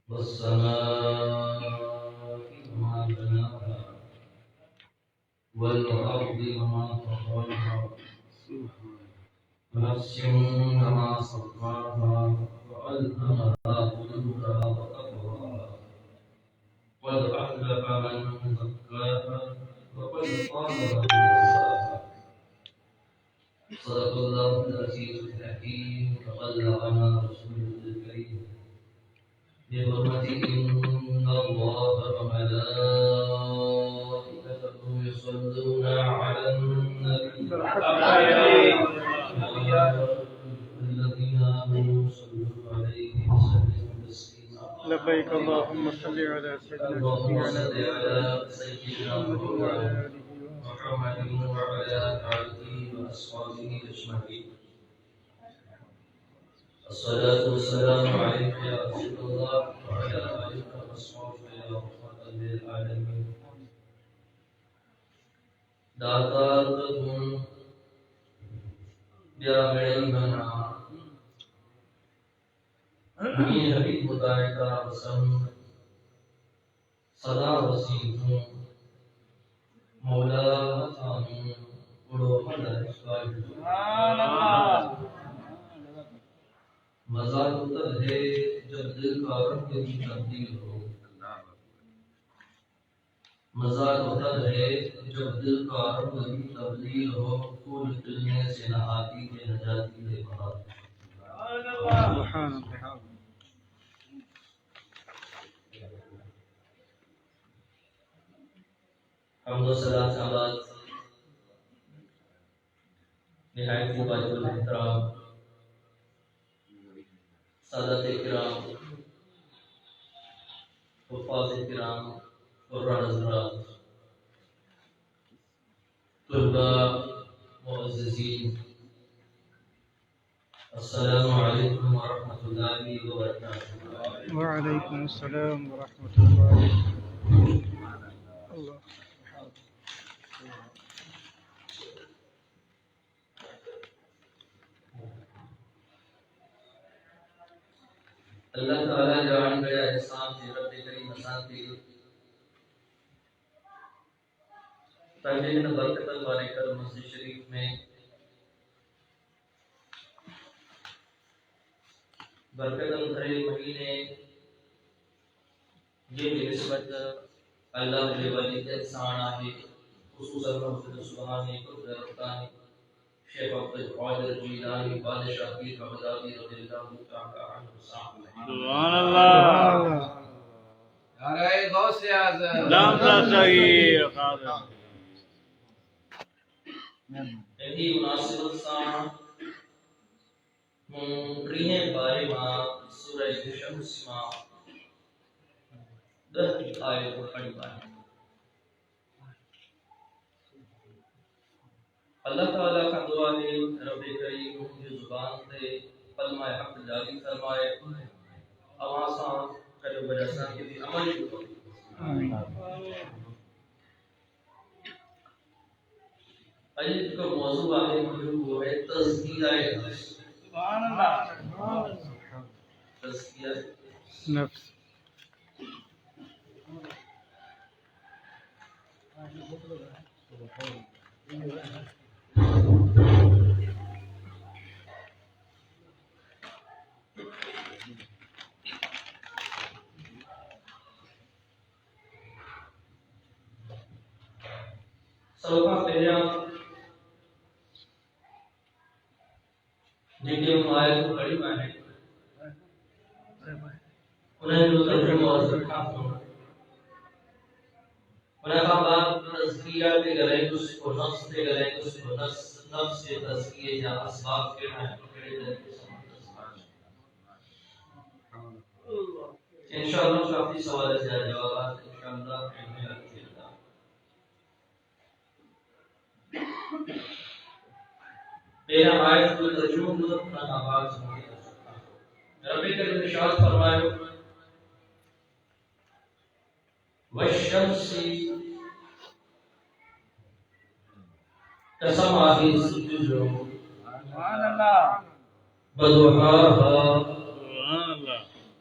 والسماء وما بناها والأرض وما طحاها ونفس وما سواها وألهمها فجورها وتقواها قد أفلح من زكاها وقد خاب من دساها صدق الله العزيز الحكيم وبلغنا رسوله الكريم بحرمة إن الله وملائكته يصلون على النبي الذين آمنوا صلوا عليه وسلموا تسليما لبيك اللهم صل على سيدنا اللهم صل شفيعنا على سيدنا محمد وعلى محمد وعلى آله وأصحابه أجمعين الصلاة والسلام عليك يا رسول الله وعلى آلك وأصحابك يا رحمة للعالمين داتا تم بیا میری بنا می حبیب خدای کا قسم صدا وسیع مولا مطامن اڑو مدد مزہ تب ہے جب دل کا رنگ بھی تبدیل ہو مزہ تب ہے جب دل کا رنگ بھی تبدیل ہو پھول کھلنے سے نہ آتی ہے نہ جاتی ہے بہار سبحان اللہ حمد و صلاۃ آباد نہایت واجب الاحترام سادات کرام حفاظ کرام قرآن حضرات طلباء معززین السلام علیکم ورحمۃ اللہ وبرکاتہ وعلیکم السلام ورحمۃ اللہ اللہ اللہ تعالیٰ جان گیا احسان سے رب کریم احسان کی تاکہ برکت والے کر مسجد شریف میں برکت بھرے مہینے یہ نسبت اللہ کے ولی کے احسان ہے خصوصاً محمد سبحانی قدرتانی شیخ عبد القادر جیلانی بادشاہ پیر بغدادی رضی اللہ تعالی عنہ سبحان اللہ نعرہ غوث اعظم نام کا صحیح خادم یہی مناسبت سان گریہ بارے ماں سورہ شمس ماں 10 آیت پڑھی بانی اللہ تعالیٰ کا دعا ہے رب کریم کی زبان سے کلمہ حق جاری فرمائے آوازاں کرے وجہ کے بھی عمل کو آج کا موضوع ہے وہ ہے تزکیہ نفس سبحان اللہ تزکیہ نفس سب کا پہلا جن کے آیت کو پڑھی میں نے انہیں جو ترجمہ اور سکھا انہیں کہا بات تزکیہ پہ گلے اس کو نفس پہ گلے اس کو نفس سے تزکیہ یا اسباب کے ہیں انشاءاللہ کافی سوال ہے جوابات انشاءاللہ میرا آیت کو ترجمہ مطلب آواز رب کریم ارشاد فرمائے والشمس قسم آخر سجدو سبحان اللہ بدوحاها سبحان اللہ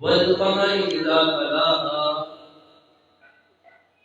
والقمر إذا تلاها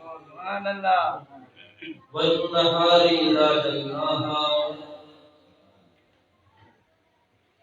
سبحان اللہ والنهار إذا جلاها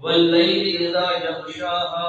والليل إذا يغشاها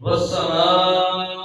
والسماء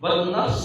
والنفس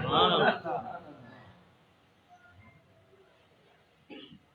سبحان اللہ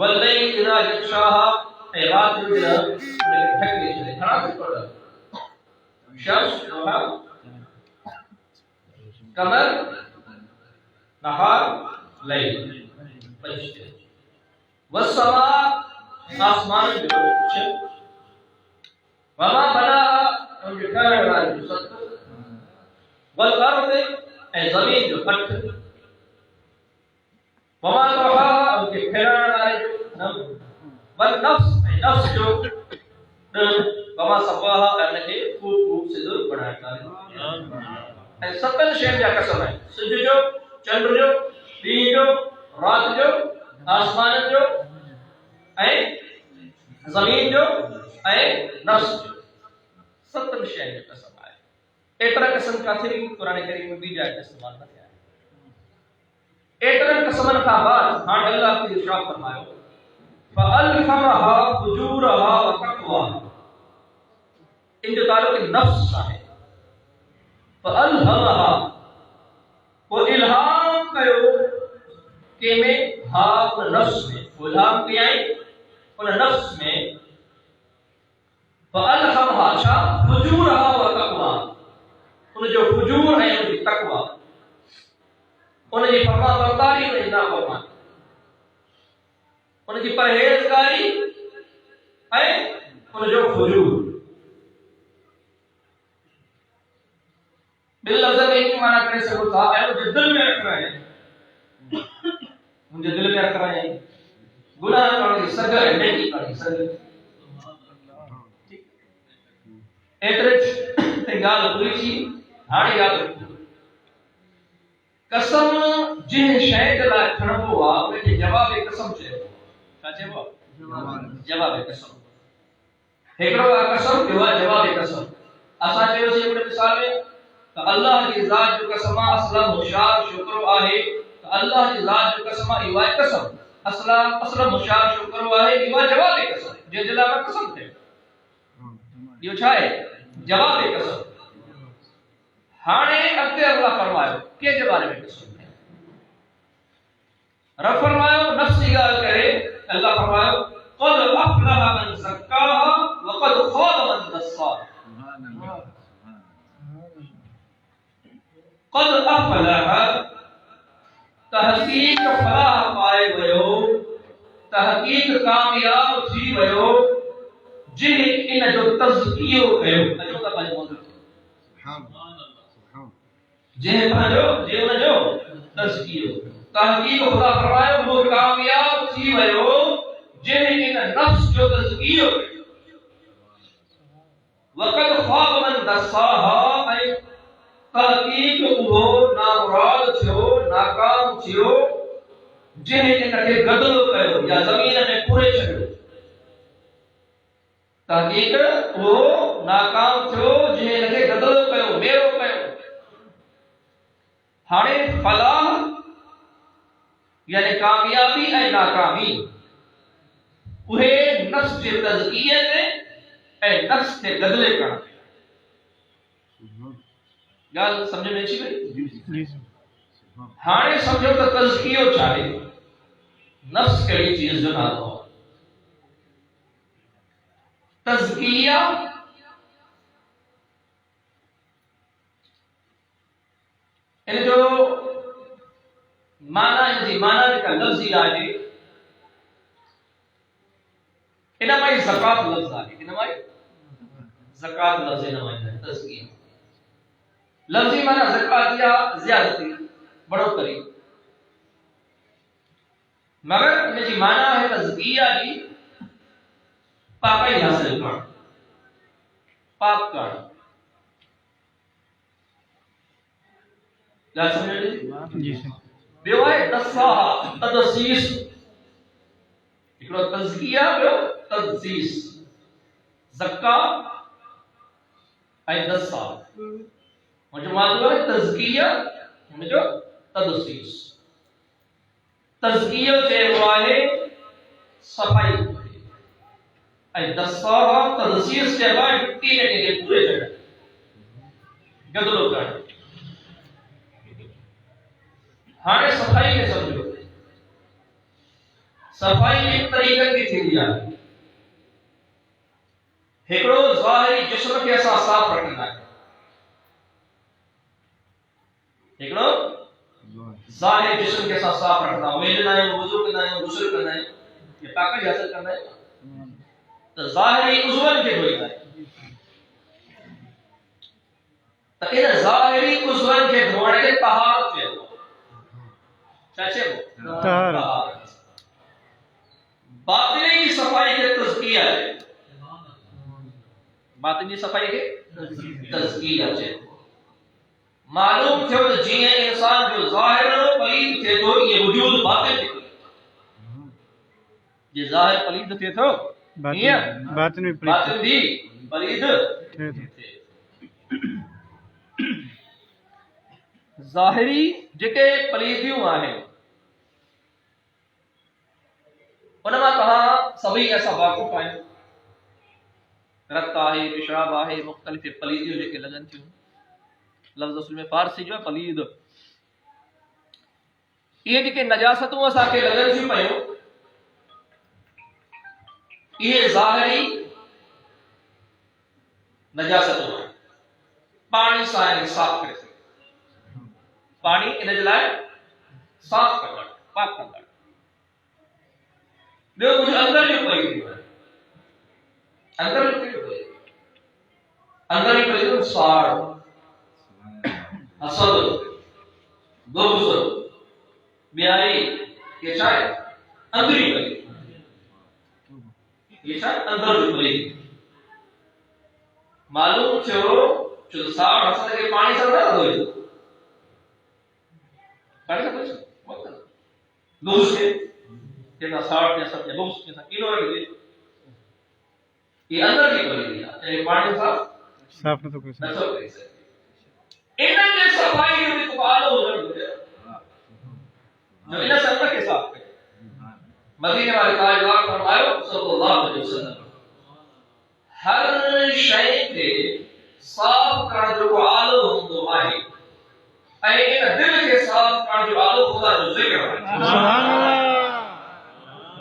واللیل اذا یغشاها اے رات جو ڈھکے چلے کھڑا سے پڑا شمس قمر نہار لیل فرشتے والسماء آسمان جو چھت وما بناها ان کے ٹھہرنے والی جو سطح والارض اے زمین جو پتھر وما طحاها ان کے پھیلانے والے جو نم والنفس اے نفس جو وما سواها ان کے خوب خوب سے دور بناتا ہے اے ستن شہر جا قسم ہے سج جو چندر جو دین جو رات جو آسمان جو اے زمین جو اے نفس جو ستن شہر جا قسم ہے ایترا قسم کا تھی قرآن کریم میں بھی جائے استعمال نہ کیا ہے ایترا قسمن کا بعد ہاں اللہ کی ارشاد فرمایا فَأَلْهَمَهَا فُجُورَهَا وَتَقْوَاهَا ان جو تعلق نفس کا ہے فَأَلْهَمَهَا وہ الہام کرو کہ میں ہاں نفس میں وہ الہام کیا ہے ان نفس میں فَأَلْهَمَهَا اچھا فُجُورَهَا وَتَقْوَاهَا ان جو فجور ہے ان کی تقوی ان کی فرما برداری ان کی نافرمانی ان کی پرہیزگاری ہے ان جو فجور باللفظ میں ایک معنی کرنے سے ہوتا ہے مجھے دل میں رکھ رہے ہیں مجھے دل میں رکھ رہے ہیں گناہ کرنے سگر ہے نہیں کرنے سگر ایترچ تنگال پولیسی ہاڑی یاد رکھو قسم جن شہد لا کھڑبو آ انہیں کے جواب قسم چاہے کیا چاہے وہ جواب قسم ہیکڑو قسم کہ وہ جواب قسم اسا چاہے اسے ایک مثال ہے کہ اللہ کی ذات جو قسم اسلم ہوشیار شکر آہے کہ اللہ کی ذات جو قسم ایوائے قسم اسلم ہوشیار شکر آہے ایوائے جواب قسم جو جلا میں قسم تھے یہ چھائے جواب قسم ہانے اگتے اللہ فرمائے کہ جواب میں قسم ہے رب فرمائے نفسی گال کرے اللہ فرمائے قد افلح من زکاها وقد خاب من دساها قد افلح تحقیق فلاح پائے ویو تحقیق کامیاب تھی ویو جن ان جو تزکیو کہو اچھو کا پہلے موضوع جن جو تزکیو تحقیق خدا فرمائے وہ کامیاب تھی ویو جن ان نفس جو تزکیو وقد خواب من دساها اے تحقیق وہ نامراد چھو ناکام چھو جن ان کے گدلو کہو یا زمین میں پورے چھڑو تحقیق وہ ناکام چھو جن کے گدلو کہو میرو کہو ہانے فلاح یعنی کامیابی ہے ناکامی اوہے نفس کے تزکیے نے اے نفس کے گدلے کرنا گال سمجھے میں اچھی بھئی ہانے سمجھو تو تزکیو چاہے نفس کڑی چیز جو نہ ہو تزکیہ یعنی جو معنی کا لفظی آئے انہاں زکات لفظ آئے انہاں زکات لفظ انہاں تزکیہ لفظی معنی زکات یا زیادتی بڑو قریب مگر انہیں جی معنی ہے تزکیہ جی پاکی حاصل کر پاک کر کیا سمجھے جی بیوائے دساہا تدسیس اکڑو تزکیہ بیو تدسیس زکا اے دسا مجھے معلوم ہے تزکیہ مجھے تدسیس تزکیہ سے والے صفائی اے دساہا تدسیس سے والے مٹی نے کے پورے جگہ گدلو کر ہانے صفائی کے سمجھو صفائی ایک طریقے کی تھی دیا ہکڑو ظاہری جسم کے ساتھ صاف رکھنا ہے ہکڑو ظاہری جسم کے ساتھ صاف رکھنا ویلنا ہے وضو کرنا ہے غسل کرنا ہے یہ پاکیزگی حاصل کرنا ہے تو ظاہری عضوان کے ہوئی ہے تو ان ظاہری عضوان کے دھونے کے طہارت ہے چاچے وہ طہارت باطنی صفائی کے تزکیہ ہے باطنی صفائی کے تزکیہ ہے معلوم تھے تو جی انسان جو ظاہر پلید تھے تو یہ وجود باطن تھے یہ ظاہر پلید تھے تو باطن بھی پلید تھے ظاہری جکے پلیدیوں آہیں انہاں کہا سبھی ایسا واقف آئیں رکت آئے پشراب آئے مختلف پلیدیوں جکے لگن تھیوں لفظ اصل میں فارسی جو ہے پلید یہ جکے نجاستوں اسا کے لگن تھیوں پہنوں یہ ظاہری نجاستوں ہیں پانی سائن صاف کرے سکتے پانی انہیں جلائے صاف کرنا پاک کرنا دیکھو کچھ اندر ہی پڑی ہوئی ہے اندر ہی پڑی ہوئی ہے اندر ہی پڑی ہوئی سار حسد بغض بیائی یہ شاید اندر ہی پڑی یہ شاید اندر ہی پڑی معلوم چھو جو سار حسد کے پانی سے اندر ہوئی پانی سے پڑی وقت بغض کے کہنا ساٹھ یا سب یا بغض کے ساتھ انہوں نے یہ اندر کی پڑی دیا یعنی پانی صاف نہ تو کوئی سکتے انہوں نے صفائی ہوئی تو آلہ ہو جائے جو انہوں سے اندر کے ساتھ کرے مدینہ والے تاجدار فرمائے صلی اللہ علیہ وسلم ہر شے کے صاف کرنے جو آلہ ہوں آئے ان دل کے صاف کرنے جو آلہ خدا جو ذکر ہے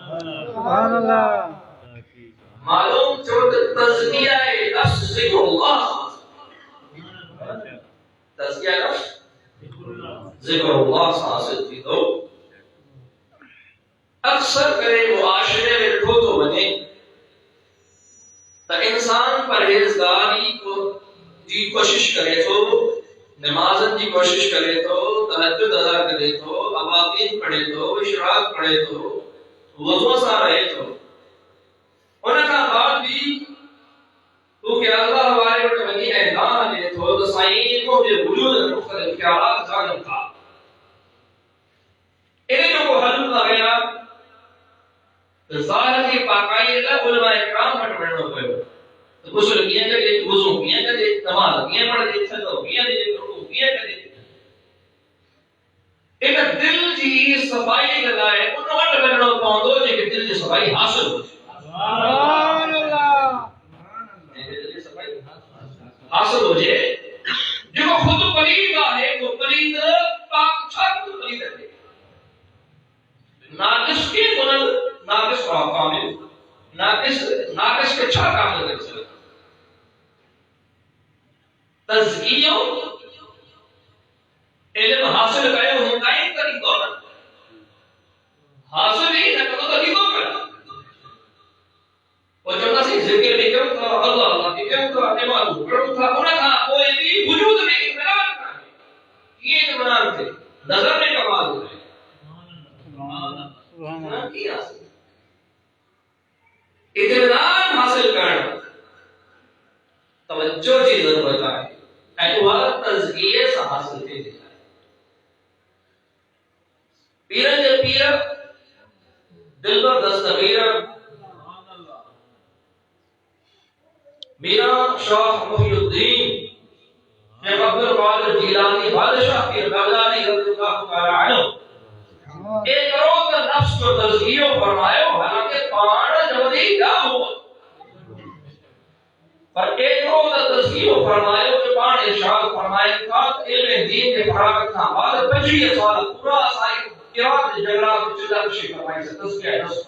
سبحان اللہ سبحان اللہ معلوم جو تزکیہ نفس ذکر اللہ تزکیہ نفس ذکر اللہ سے حاصل تھی تو اکثر کرے معاشرے میں رکھو تو بنے تو انسان پرہیزگاری کو کی کوشش کرے تو نمازن کی کوشش کرے تو تہجد ادا کرے تو اوابین پڑھے تو اشراق پڑھے تو وضو سا رہے تو انہوں کا بعد بھی تو کہ اللہ ہمارے وقت بنی اعلان ہے تو سائیں کو بھی وجود مختلف خیالات جانب تھا انہیں جو حل لگیا ظاہر کی پاکائی کا علماء اکرام پڑھ پڑھنا پڑھو تو غسل کیا کرے وضو کیا کرے نماز کیا پڑھ دے سجدہ کیا دے رکوع کیا کرے ایک دل کی صفائی لگائے ان وقت بننا پوندو کہ دل کی صفائی حاصل ہو سبحان اللہ دل کی صفائی حاصل ہو جائے جو خود پلید ہے وہ پلید پاک چھت پلید ہے ناقص کے گناہ ناقص کامل ناقص کے چھا کامل کر سکتے تزکیہ علم حاصل کرے ہوتا ہی طریقوں حاصل ہی نہ کرو طریقوں پر اور جو نسی ذکر بھی کیوں تھا اللہ اللہ کی کیوں تھا نماز پڑھو تھا انہیں کہا کوئی بھی وجود میں اطلاع کرنا یہ اطمینان تھے نظر میں کمال ہو رہے اطمینان حاصل کرنا توجہ کی ضرورت ہے اعتبار تزکیے سے حاصل کی جائے پیرن جب پیر دل پر دستگیر میرا شاہ محی الدین شیخ عبد القادر جیلانی بادشاہ پیر بغدادی رضی اللہ تعالی عنہ ایک روز نفس کو تزکیہ فرمائے حالانکہ پانا جمدی کیا ہوا پر ایک روز تزکیہ فرمائے کہ پانا ارشاد فرمائے تھا علم دین کے فراغت تھا بعد 25 سال پورا سائی عراق جگرات چلا کشی فرمائی سے تزکیہ نفس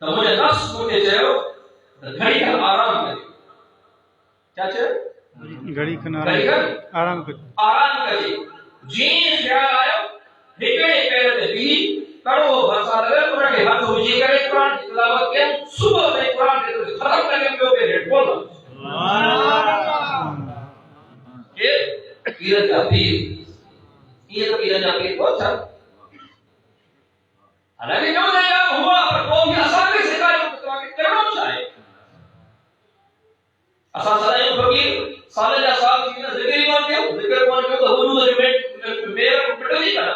تو مجھے نفس مجھے چاہو گھڑی کا آرام کرے. کیا چاہو؟ گھڑی گھڑی کنارے کا آرام کر. آرام کرے. جین خیال آیا ہکڑے پیر تے بھی کڑو بھرسا لگے انہاں کے ہاتھ ہوجی کرے قرآن کی تلاوت کے صبح میں قرآن کے ختم کرنے کے اوپر ہیڈ بولا کہ پیرن کا پیر یہ تو پیرن کا پیر بہت تھا. حالانکہ جو نیا ہوا پر وہ بھی آسانی سے کاری کرنا چاہے. اساں سارے فقیر سالے یا سال کی ذکر کون کیا ذکر کون کیا تو وجود میں میرا پٹل نہیں کرا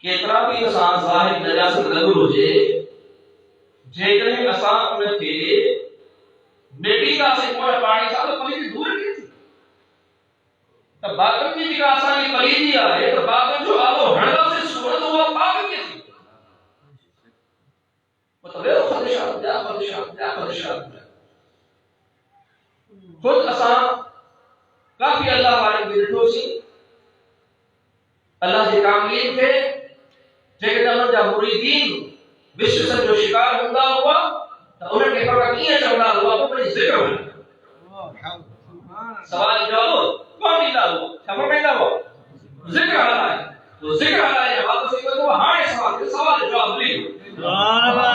کتنا بھی انسان ظاہر نجاست لگ ہو جائے جے اساں ان کے بیٹی کا سے کوئی پانی سال پانی دور کی تو باقی کی جگہ آسانی پلیدی آئے تو باقی جو آلو ہڑا سے سورت ہوا پاک کی تھی مطلب ہے خدشات جا خدشات خود اساں کافی اللہ والے بیٹھو سی اللہ کے کاملین تھے جے کہ جا مریدین وشو سے جو شکار ہوندا ہوا تو انہوں نے فرق کیا چڑھا ہوا تو بڑی ذکر ہوئی. سوال جواب کون دیتا ہوا خبر پیدا ہوا ذکر آ ہے تو ذکر آ ہے بات سے تو ہاں سوال جواب لی سبحان اللہ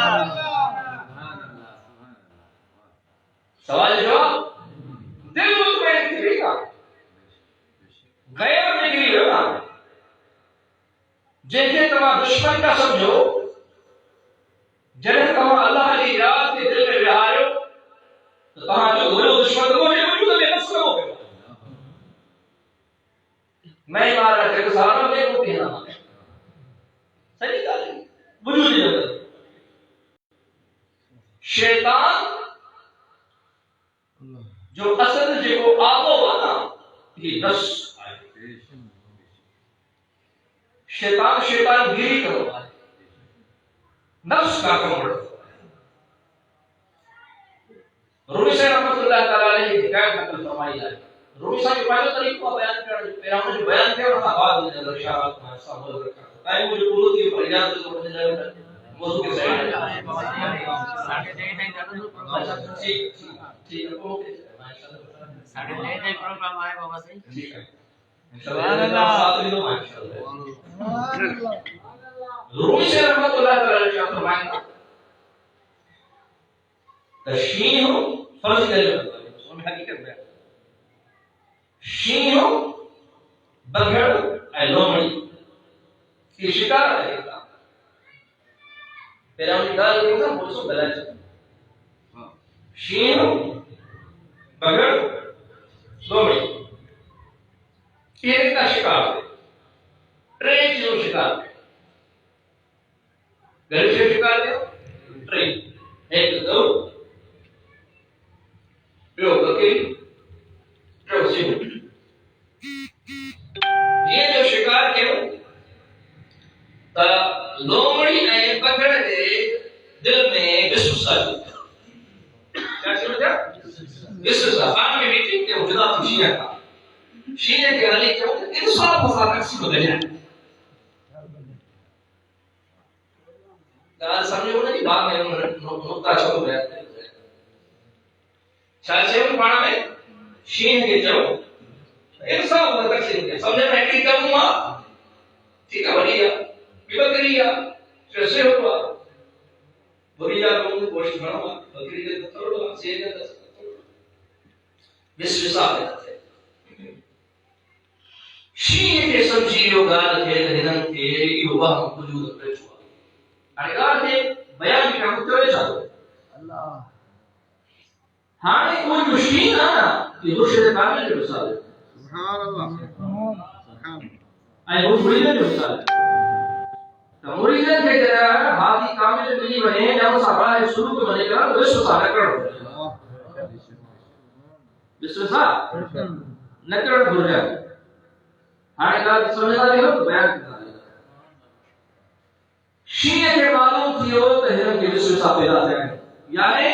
سوال جواب دل مطمئن تھی کا غیر نگری ہوگا جیسے تمہارا دشمن کا سمجھو جنہیں تمہارا اللہ کی یاد کے دل میں بہارو تو تمہارا جو گلو دشمن کو نہیں وجود میں نفس ہو گئے میں مارا کہ سارا میں کو کہنا صحیح گل ہے وجود نہیں شیطان جو اصل جو آگو وانا یہ نفس شیطان گیری کرو نفس کا کم بڑھتا رومی سے رحمت اللہ تعالیٰ علیہ حکایت نقل فرمائی ہے. رومی صاحب کے پہلے طریقہ بیان کر پیراموں جو بیان کیا انہوں نے آواز دینے لگا اشارات میں سامنے رکھا تاکہ مجھے قلوت کی پر اجازت کو پڑھنے جائے موضوع کے سائن ٹھیک ہے پروگرام آئے بابا صحیح ٹھیک ہے سبحان اللہ رومی سے رحمت اللہ تعالیٰ علیہ فرمائیں تشین ہو فرض کرے اس میں حقیقت ہے شین ہو بگڑ اے لومڑی کی شکار ہے پہلا ہم نکال دیں گے وہ سو غلط ہے شین ہو بگڑ لومڑی یہ کا شکار ہے ٹرین چیزوں شکار ہے گھر سے شکار ہے ٹرین ایک دو جو بکری جو سیو یہ جو شکار ہے تا لومڑی نے پکڑ کے دل میں وسوسہ کیا سمجھا وسوسہ خان میں میٹنگ کے جدا خوشیاں تھا شینے کے علی کے انصاف مسا تقسیم ہو گیا کال سمجھو نا کہ بعد میں نقطہ چھوڑ گیا شاید سے ہم پڑھا میں شین کے جو انصاف مسا تقسیم کے سمجھے میں ایک کیا ہوا ٹھیک ہے بڑھیا بکریا کیسے ہوا بڑھیا لوگوں کو گوشت بناوا بکری کے توڑوا سینے کا وسوسہ ہے شین کے سمجھیو گال کے دہنن کے یہ وہ وجود پچوا اڑگار کے بیان کیا متوجہ چاہو اللہ ہاں کوئی مشکل نہ کہ مرشد کامل جو مثال سبحان اللہ سبحان اے وہ مرید جو مثال تو مرید کے جرا ہادی کامل ملی بنے جب صحابہ نے شروع کو بنے کرا تو وسوسہ نہ کرو وسوسہ نہ کرو بھول جائے ہاں کا سمجھا دے ہو بیان کرنا شیعہ کے معلوم تھیو تہرم کے وسوسہ پیدا ہے یعنی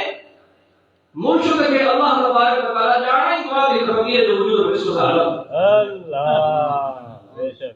مرشد کے اللہ تبارک و تعالی جانے دعا کی تفقیر جو وجود وسوسہ اللہ بے شک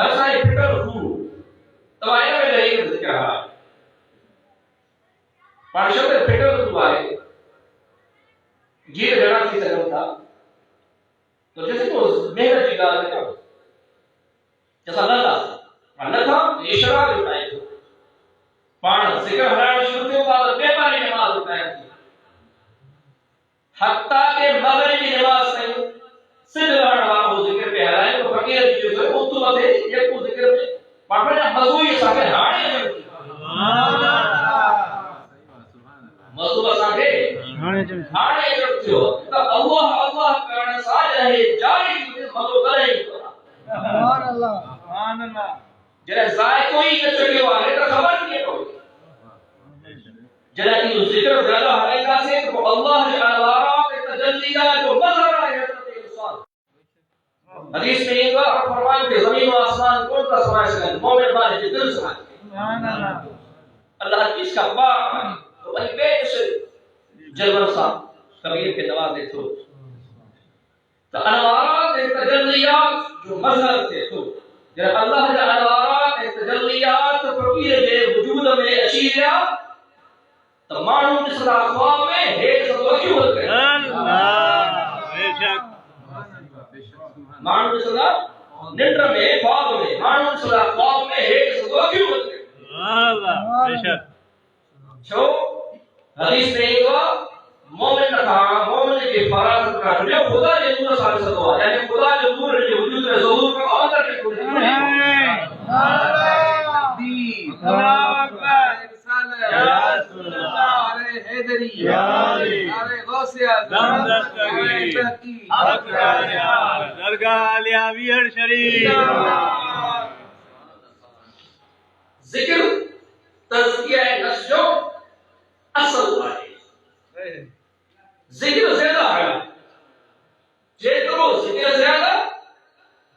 ہر سائیں فکر رکھو تمہارے میں رہی کہ ذکر ہے پانشد فکر رکھو آئے جیت جڑا کی سکم تھا تو جیسے تو محنت کی گال ہے جیسا اللہ تھا اشارہ اٹھائے تھے پان ذکر ہرائن شروع کے بعد بے پانی نماز اٹھائے تھے حتیٰ کہ مغربی نماز سے صرف لڑا وہ ذکر پہ ہرائے تو فقیر کی جو ہے اتو بتے ایک کو ذکر پہ پاپنے مضوعی ساکے ہانے مضوع ساکے ہانے جڑتے ہو تو اللہ کرنے ساج رہے جاری مضوع کرے سبحان اللہ سبحان اللہ جڑے ذائقہ کوئی نہ چکے والے تو خبر نہیں پڑی جڑے کی ذکر زیادہ ہے کا سے تو اللہ کے انوارات تجلیات جو نظر آئے حضرت انسان حدیث میں یہ کہا فرمایا کہ زمین و آسمان کون کا سمائے سے مومن والے کے دل سمائے سبحان اللہ اللہ کس کا باق ہے تو بھائی بے سے جلوہ صاحب کبیر کے نوازے تو انوارات تجلیات جو مظہر تھے تو جب اللہ کے انوارات تجلیات فقیر کے وجود میں اشیریا تو مانو جس کا خواب میں ایک سب کیوں ہوتے ہیں اللہ بے شک مانو جس کا نندر میں خواب میں مانو جس کا خواب میں ایک سب کیوں ہوتے ہیں اللہ بے شک چھو حدیث میں یہ کہا مومن کا مومن کی فراست کا جو خدا نے نور ثابت ہوا یعنی خدا جو نور کے وجود میں ظہور کا اندر کے کھلے اللہ اکبر یا رسول اللہ ارے حیدری یا علی ارے غوث اعظم دستگیر حق یار درگاہ علی ویر شریف ذکر تزکیہ نفس جو اصل ہے ذکر زیادہ ہے جترو ذکر زیادہ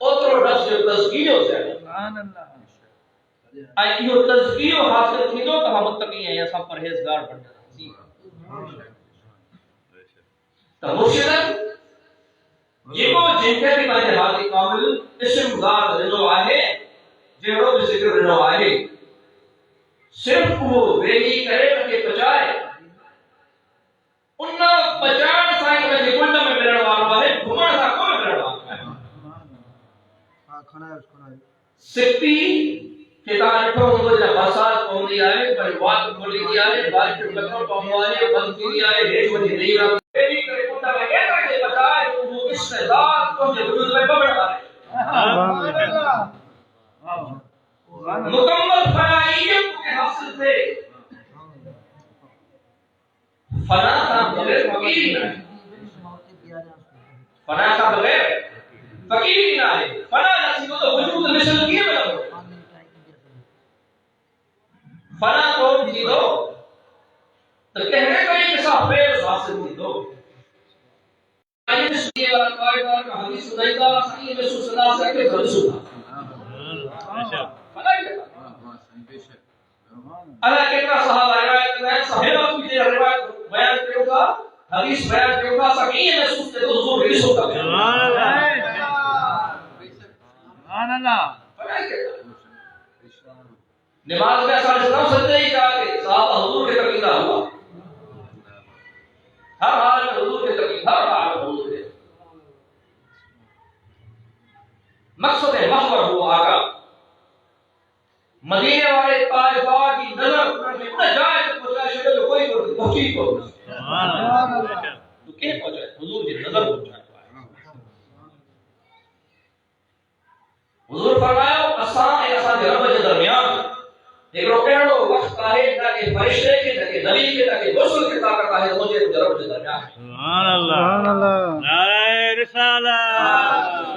اترو نفس جو تزکیہ زیادہ سبحان اللہ ایو تزکیہ حاصل تھیندو تو ہم متقی ہیں یا سب پرہیزگار بن جاتے تو مرشدن یہ کو جن کے بھی میں حاضر کامل اسم ذات رنو آئے جہرو بھی ذکر رنو آئے صرف وہ ویلی کرے کہ بچائے انہا بچان سائن میں نکلنا میں ملن والا ہے گھومن سا کو میں ملن والا ہے سکتی کتاب اٹھو ہوں جا بسات پہنی آئے بھائی وات بولی دی آئے بارش لکھوں پہنو آئے بند کی آئے ہیچ وجہ نہیں رہا ویلی کرے کنڈا میں کہتا کہ بچائے وہ اس میں ذات کو جو وجود میں ببڑ آئے مکمل فنائیت کے حاصل تھے فنا تھا بغیر فقیر نہ ہے فنا تھا بغیر فقیر نہ ہے فنا نصیب تو وجود مثل کیے بنا ہو فنا کون تھی دو تو کہنے کا یہ کسا فیض حاصل تھی دو آئیے سنیے والا قائدہ کا حدیث سنائی گا سنیے میں سنا سکتے گھر سنا فنا ہی لگا اللہ کتنا صحابہ روایت میں صحابہ کی جو روایت بیان کرو گا حدیث بیان کرو گا سکین محسوس تے تو حضور رسول کا سبحان اللہ سبحان اللہ نماز میں سال سلام سجدے ہی جا کے صحابہ حضور کے تقیدہ ہوا ہر حال میں حضور کے تقیدہ ہر حال میں حضور کے مقصد محور ہوا آقا مدینے والے طائفہ کی نظر انہیں جائے تو پہنچائے شکل جو کوئی توفیق ہو سبحان اللہ تو کہیں پہنچائے حضور کی نظر پہنچائے حضور فرمایا اسان ایک اسان کے رب کے درمیان ایک روکیڑو وقت آئے نہ کہ فرشتے کے نہ کہ نبی کے نہ کہ رسول کے طاقت آئے مجھے رب کے درمیان سبحان اللہ نعرہ رسالت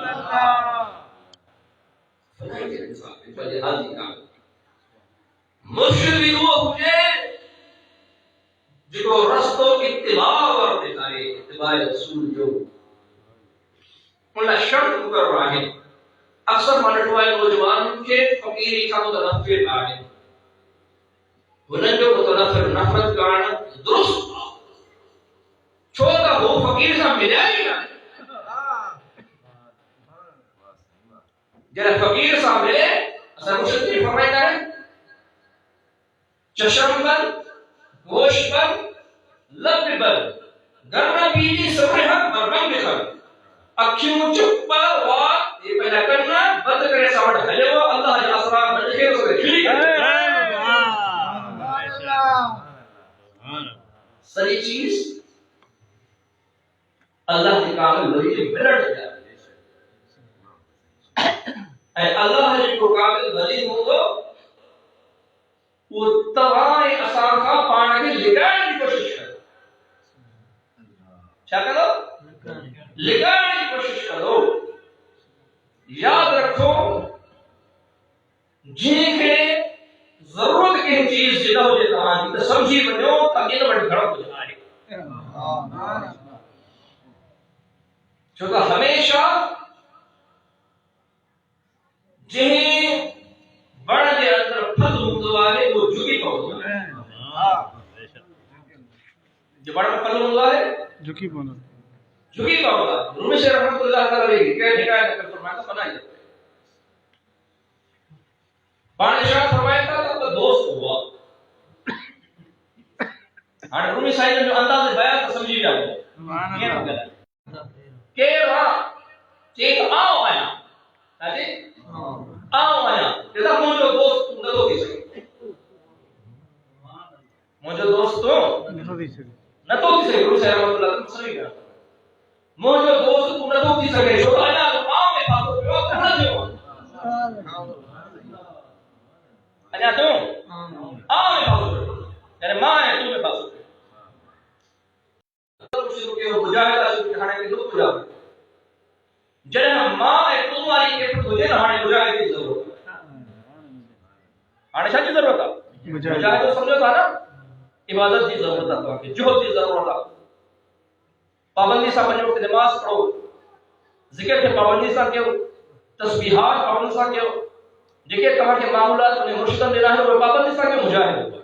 مرشد بھی وہ ہوئے جو رستوں کی اتباع اور اتباع رسول جو انہا شرط کر رہا ہے اکثر منٹوائے نوجوان کے فقیری کا متنفر آئے انہوں جو متنفر نفرت کرنا درست چھوٹا وہ فقیر سے ملیا ہی نہ جڑا فقیر صاحب ملے اصل مشکل فرمائتا ہے چشم بند گوشت بند لب بند گرنا بیٹی صبر حق اور رنگ بخل اکھیوں چپا وات یہ پہلا کرنا بند کرے ساوٹ ہلے وہ اللہ جا اسرار بند کے اس کو کھلی سری چیز اللہ کے کامل ولی کے ملٹ جائے اے اللہ جن کو کامل ولی ہو تو وہ تمام اثار کا پانا کے لگانے کی کوشش کرو کیا کرو لگانے کی کوشش کرو یاد رکھو جن کے ضرورت کی چیز جدا ہو جاتا ہے تو سمجھی بنو تاکہ نہ بڑھ گھڑا ہو جائے چونکہ ہمیشہ جنہیں بڑھ دے اندر پھل ہوتا ہے وہ جھکی پاؤں جو بڑا پھل ہوتا ہے جھکی پاؤں جھکی پاؤں گا رومی سے رحمت اللہ تعالیٰ لے گی کہ نکاہ نکل فرمایا تھا بنائی جاتا ہے بادشاہ فرمایا تھا تو دوست ہوا ہاں رومی صاحب نے جو انداز بیان تو سمجھی جاؤ یہ نہ کرا کہ رہا چیک آؤ آیا تاجی آؤ آیا جیسا مجھے دوست نہ تو دی سکے مجھے دوست تو نہ تو دی سکے رومی صاحب رحمت اللہ تعالیٰ سمجھی گیا مجھے دوست نہ تو دی سکے جو آیا آؤ میں پاسو پیو کھڑا جو اجا تو آؤ میں پاسو یعنی ماں ہے تو میں پاسو شروع کے مجاہدہ شروع کے ہانے کے دو پورا جڑے ماں ہے تو والی کے پھر مجھے نہ ہانے مجاہدے کی ضرورت ہے ہانے شاہ کی ضرورت ہے مجاہدہ سمجھو تھا نا عبادت کی ضرورت ہے کہ جہد کی ضرورت ہے پابندی سا بنے وقت نماز پڑھو ذکر کے پابندی سا کیو تسبیحات پابندی سا کیو جکے تمہاں کے معمولات انہیں مرشدن دینا ہے وہ پابندی سا کے مجاہد ہوگا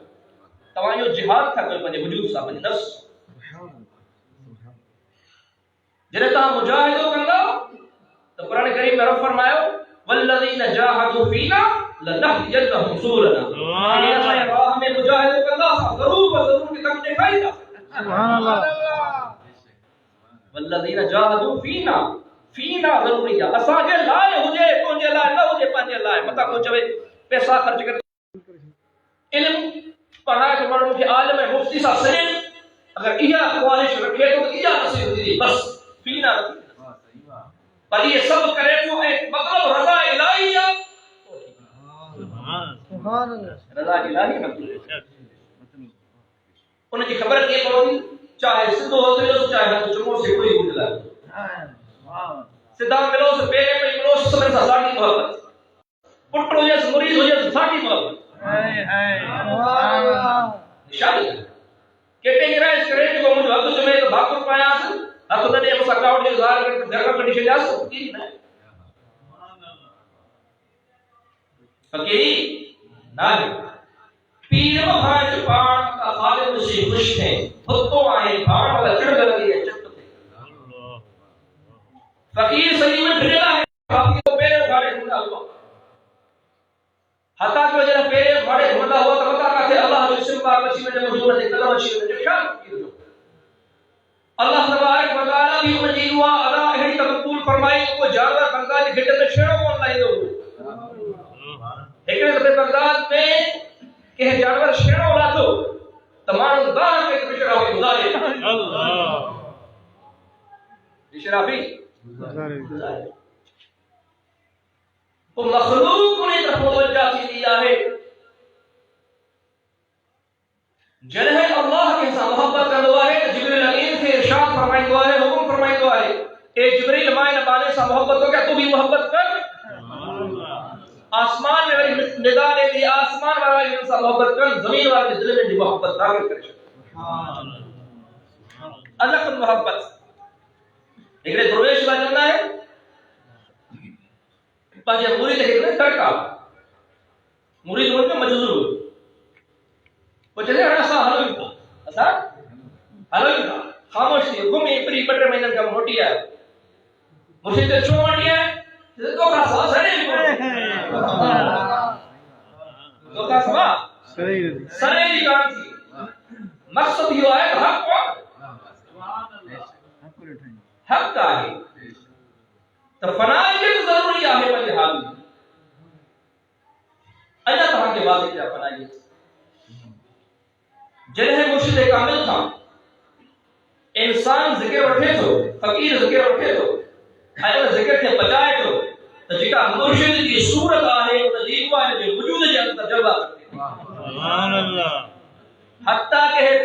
تمہاں یہ جہاد تھا کوئی پنجے وجود سا پنجے نفس جنہیں تاں مجاہدوں کرنا تو قرآن کریم میں رب فرمایا والذین جاہدوا فینا لنہدینہم سبلنا یہ ہمیں راہ میں مجاہدوں کرنا ضرور و ضرور کی تک دکھائی دا سبحان اللہ والذین جاہدوا فینا فینا ضروری ہے اساں کے لائے ہو جائے پہنچے لائے نہ ہو جائے پانچے لائے مطا کو چوے پیسہ خرچ کر علم پڑھا کے مرمو کے عالم مفتی صاحب سنیں اگر یہ خواہش رکھے تو یہ نصیب دی بس فینا پر یہ سب کرے تو ایک مطلب رضا الہی ہے سبحان اللہ رضا الہی مطلب انہیں کی خبر یہ پڑھو چاہے سدھو ہوتے ہو چاہے ہم چمو سے کوئی گھوٹ لائے سدھا ملو سے پیرے پہ ملو سے سمجھ سا ساٹھی محبت پٹر ہو جائے مریض ہو جائے ساٹھی محبت سبحان اللہ نشانی ہے کہتے ہیں رائز کرے جو مجھے حق چمے تو بھاکر پایا سے حق تو نے مسا کراؤڈ کے ظاہر کر گھر کا کنڈیشن جا سکتی ہے فقیری نالی پیر مہاج پان کا خالق سے خوش ہیں خود تو آئے پان والا چڑھ کر دیا چپ تھے فقیر صحیح میں ڈھیلا ہے باقی تو پیرے اٹھاڑے ڈھونڈا ہوا حتیٰ کہ وجہ پیرے اٹھاڑے ڈھونڈا ہوا تو بتا کہتے اللہ جو اسم پاک وشی میں جب حضور نے کلم وشی میں جب شاہ کی جو اللہ تبارک و تعالیٰ بھی مجید ہوا اللہ اہلی تقبول فرمائی کو جانور بغداد کے گھٹے میں شیروں کو آن لائن دو ایک نے بغداد میں کہ جانور شیروں لا دو تمام دار کے بشرا ہوئی گزارے اللہ بشرافی گزارے تو مخلوق نے طرف متوجہ کی دیا ہے جنہیں اللہ کے ساتھ محبت کا دعا ہے جبریل امین سے ارشاد فرمائی دعا ہے حکم فرمائی دعا ہے اے جبریل مائن بانے سے محبت ہو کیا تو بھی محبت کر آسمان میں میری ندا نے دی آسمان والا ان سے محبت کر زمین والے دل میں دی محبت داخل کرے الگ محبت ایک درویش کا جنہ ہے پانچے مرید ایک تڑکا مرید ہوئے مجذور وہ چلے رسا حلوی تھا ایسا حلوی تھا خاموش تھی گھومی پری بٹر مہینہ کا موٹی ہے مجھے تو چھوڑ دیا ہے تو کا ساس ہے نہیں صحیح سنے جي ڪان ٿي مقصد اهو آهي ته حق حق آهي ته فنائيت ضروري آهي پنهنجي حال ۾ اڃا توهان کي واضح ڪيا فنائيت جڏهن مرشد کامل کان انسان ذکر وٺي ٿو فقير ذکر وٺي ٿو ۽ ان ذکر کي پچائے ٿو ته جيڪا مرشد جي صورت آهي ان جي ان جي وجود جي اندر جلوه ڪري سبحان اللہ حتى کہ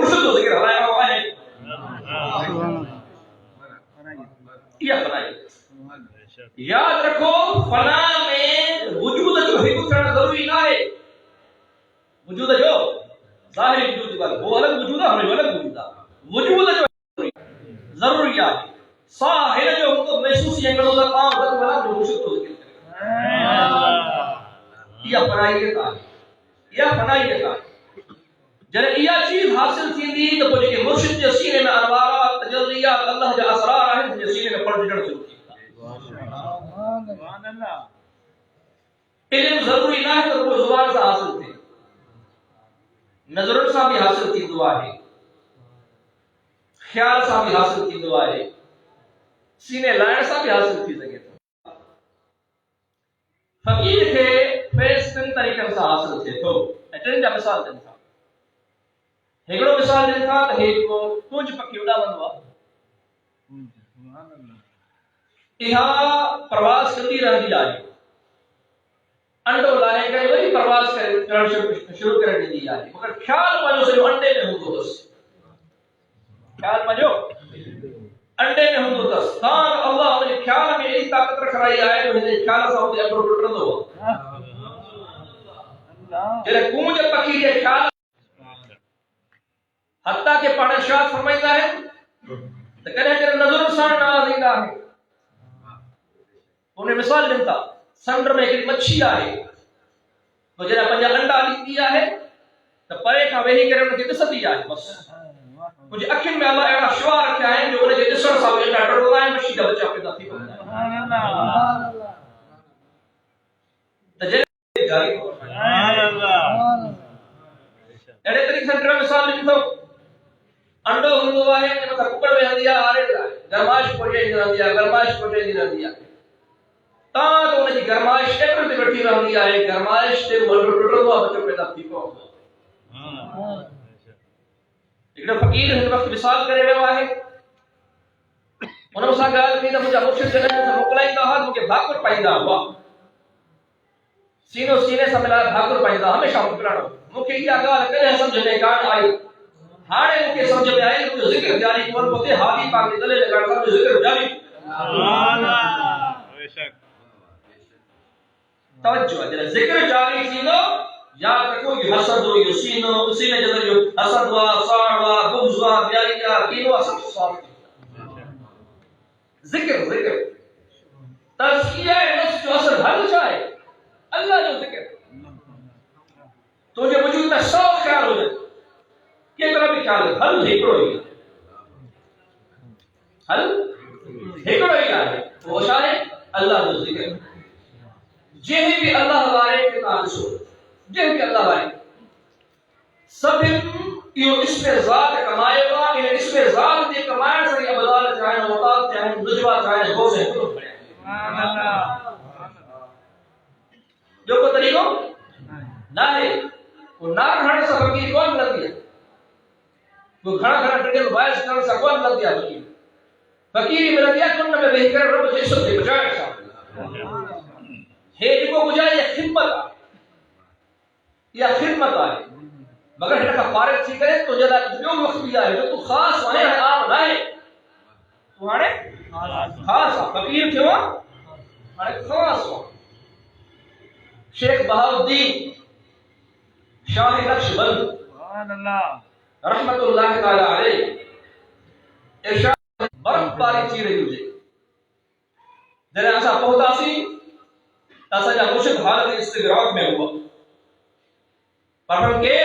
مرشد جو ذکر هلائي رهيو آهي اها فنائيت یاد رکھو فنا میں وجود جو ہک کرنا ضروری نہ ہے وجود جو ظاہری وجود جو وہ الگ وجود ہے ہمیں الگ وجود ہے وجود جو ضروری ہے صاحب جو ہم کو محسوس یہ کرو تو کام رت والا جو مرشد کو ذکر کرے یہ فنائیت ہے یہ فنائیت ہے جب یہ چیز حاصل تھیندی تو پوجے کہ مرشد کے سینے میں انوارات تجلیات اللہ کے اسرار ہیں جو سینے میں پڑھ جڑ شروع سبحان اللہ علم ضروری نہ ہے تو وہ زبان سے حاصل تھے نظرن سے بھی حاصل تھی دعا ہے خیال سے بھی حاصل تھی دعا ہے سینے لائن سے بھی حاصل تھی سکے تو فقیر کے فیس تن طریقے سے حاصل تھے تو ٹن جا مثال دن تھا ہیکڑو مثال دن تھا تو ایک کو کچھ پکی اڑا بنوا یہاں پرواز کرتی رہتی آئی انڈو لانے کے وہی پرواز کرنا شروع کر دی آئی مگر خیال پنجو سے انڈے میں ہوں تو بس خیال پنجو انڈے میں ہوں تو بس تان اللہ نے خیال میں ایسی طاقت رکھ رہی ہے جو ہنے خیال سے ہوتے انڈو ٹوٹ رہا ہوا جلے کونج پکی کے خیال حتیٰ کہ پاڑے شاہ فرمائیتا ہے تو کہنے کہ نظر سان نازیدہ ہے انہیں مثال دیتا سمندر میں ایک مچھی آئے تو جنہیں پنجا انڈا لیتی ہے تو پرے کا وہی کرے انہیں کی دستی آئے بس مجھے اکھن میں اللہ ایڑا شوا رکھا ہے جو انہیں دسن سا ہوئے انڈا ٹرو آئے مچھی کا بچہ پیدا تھی بنتا ہے تو جنہیں جاری سبحان اللہ ایڑے طریقے سے مثال دیتا انڈو ہندو ہے کہ مطلب کپڑ میں ہندیا آرے گرمائش پوچھے ہی رہندیا گرمائش پوچھے ہی رہندیا تا تو ان کی گرمائش ایکڑ تے بیٹھی رہندی ہے گرمائش تے ورڈ ٹوٹو بچو پیدا تھی کو ایک فقیر ہن وقت مثال کرے ویو ہے انہاں سا گال کی تے مجھا مرشد جن سے موکلائندا ہا مجھے بھاکر پائندا ہوا سینو سینے سے ملا بھاکر پائندا ہمیشہ موکلانو مکھے یہ گال کنے سمجھ میں کان آئی ہاڑے مکھے سمجھ میں آئی تو ذکر جاری کون پوتے ہادی پاک دے گلے لگا کر ذکر جاری سبحان اللہ بے شک توجہ ہے ذکر جاری تھینو یاد رکھو کہ حسد و یسینو اسی میں جدر جو حسد و صاع و بغض و بیاریا کینو سب صاف ذکر ذکر تزکیہ نفس جو اثر حل جائے اللہ جو ذکر تو جو وجود میں سو خیال ہو جائے کہ طرح بھی خیال ہے حل ہکڑو ہی حل ہکڑو ہی ہے وہ شاہ اللہ جو ذکر جہی بھی اللہ والے کے نام سو جہی بھی اللہ والے سب یہ اس میں ذات کمائے گا یہ اس میں ذات دے کمائے سے ابدال چاہیں وطاق چاہیں نجوہ چاہیں گوزے کلو پڑے جو کو طریقوں نہ ہے وہ نہ کھانے سے فقیر کون لگ دیا وہ کھانا کھانا ٹکل وائز کرنے سے کون لگ دیا فقیری میں لگ دیا کن میں بہی کر رب جسم سے بچائے شاہ ہے کو بجائے یہ خدمت آئے یا خدمت آئے مگر ہٹا کا فارغ تھی کرے تو جدا جو وقت بھی آئے جو تو خاص ہونے ہے آپ لائے تمہارے خاص فقیر کیوں ہمارے خاص ہو شیخ بہاؤالدین شاہ نقش بند سبحان اللہ رحمت اللہ تعالی علیہ ارشاد برف باری تھی رہی مجھے جنہیں ایسا پہتا سی تاسا جا مرشد حالت استدراک میں ہوا پرہم کے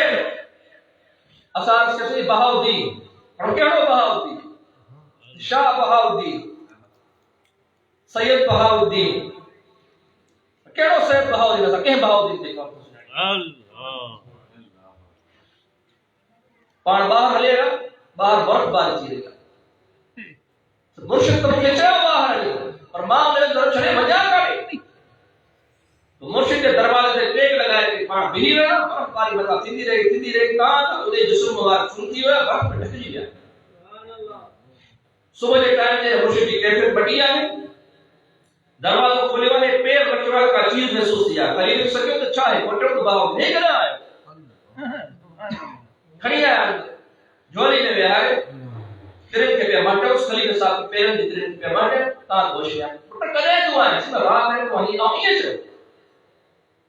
اساس کسی بہاؤالدین پرہم کیڑو بہاؤالدین شاہ بہاؤالدین سید بہاؤالدین کیڑو سے بہاؤ دی نسا کہیں بہاؤ دی دیکھا اللہ پان باہر ہلے گا باہر برف باری چیرے گا مرشد تو مجھے چاہ باہر ہلے گا اور ماں میرے در چھڑے مجا کاری تو مرشد کے دروازے سے ٹیک لگائے کہ پان بھیلی رہا برف باری مطلب تندی رہی کہاں تھا انہیں جسم مبارک سنتی ہوئے برف میں ڈھک جائے صبح کے ٹائم میں مرشد کی کیفیت بڑی آئے دروازہ کھولے والے پیر رکھے والے کا چیز محسوس کیا خلیل سکے تو چاہے کوٹر تو باہر نہیں کرا ہے کھڑی آیا جولی میں بھی آئے ترین کے پیمانٹے اس خلیل صاحب پیرن دی ترین کے پیمانٹے تاں گوشی آئے پر کدے تو آئے اس میں رات ہے تو ہنی آئیے چھو